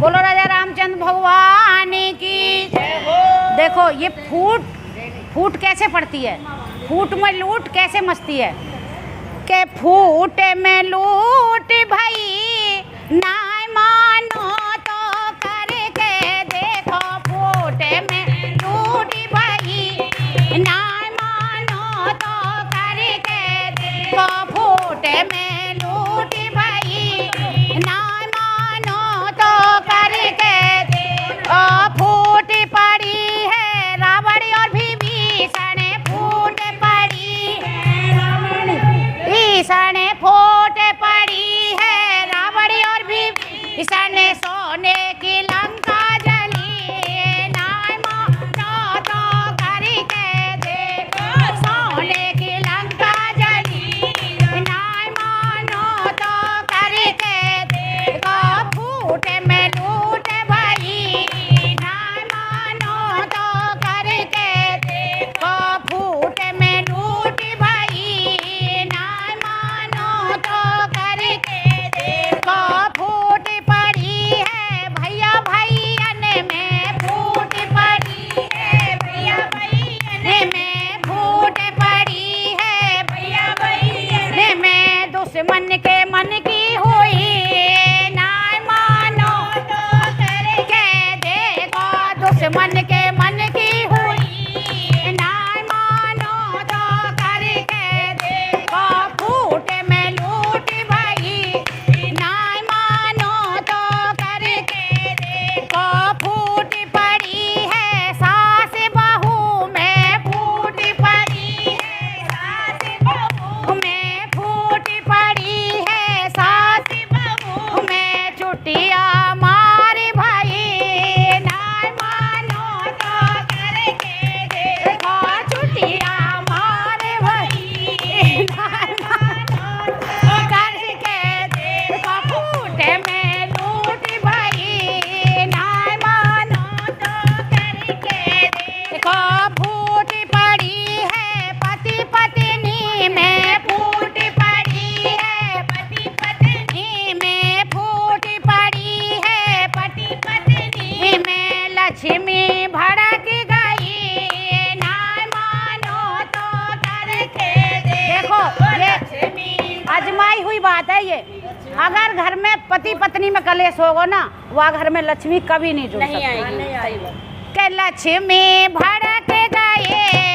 बोलो राजा रामचंद्र भगवान की। देखो ये फूट कैसे पड़ती है, फूट में लूट कैसे मचती है के फूट में लूट भाई ना मानो तो करके देखो, फूट में लूट भाई ना मानो तो करके देखो, फूट में लूट भाई ना मानो तो करके देखो। फूट पड़ी है रावण और विभीषण, फूट पड़ी है रावण भीषण, फूट पड़ी है रावण और विभीषण, सोने की लंका जली ना मानो तो करके देखो, सोने की लंका जली ना मानो तो करके देखो, फूट में लूट भाई ना मानो तो करके देखो, फूट में लूट भाई ना मानो तो करके देखो। फूट पड़ी है भैया भैयन में, फूट पड़ी है भैया भैयन में, फूट पड़ी है भैया भैयन में, दुश्मन के मन की हुई ना मानो तो करके देखो, दुश्मन के मन की हुई ना मानो तो करके देखो, फूट में लूट भाई ना मानो तो करके देखो। फूट पड़ी है सास बहू में, फूट पड़ी है सास बहू में, फूट पड़ी है सास बहू में, चुटिया मार भाई ना मानो तो करके देखो, चुटिया मार भाई ना मानो तो करके देखो, फूट में लूट भाई ना मानो तो करके देखो। फूट पड़ी है पति पत्नी में, फूट पड़ी है पति पत्नी में, फूट पड़ी है पति पत्नी में, लक्ष्मी भड़क गई ना मानो तो करके देखो। ये आजमाई हुई बात है ये, अगर घर में पति पत्नी में कलेश होगा ना, वह घर में लक्ष्मी कभी नहीं जुड़ सकती। के लक्ष्मी भड़क गए